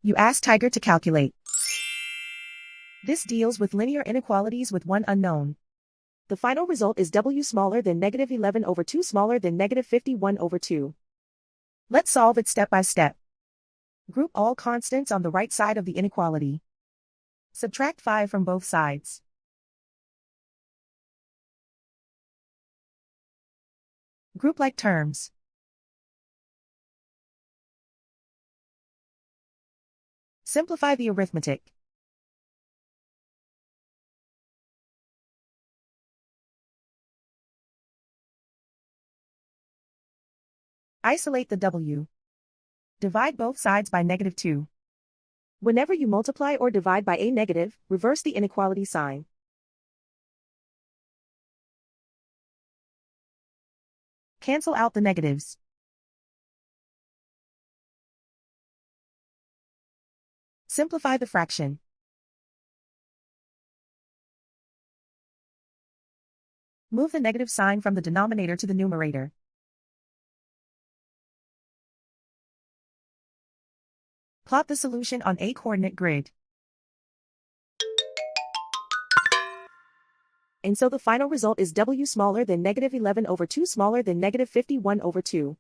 You ask Tiger to calculate. This deals with linear inequalities with one unknown. The final result is W smaller than -11/2 smaller than -51/2. Let's solve it step by step. Group all constants on the right side of the inequality. Subtract 5 from both sides. Group like terms. Simplify the arithmetic. Isolate the W. Divide both sides by -2. Whenever you multiply or divide by a negative, reverse the inequality sign. Cancel out the negatives. Simplify the fraction. Move the negative sign from the denominator to the numerator. Plot the solution on a coordinate grid. And so the final result is W smaller than -11/2 smaller than -51/2.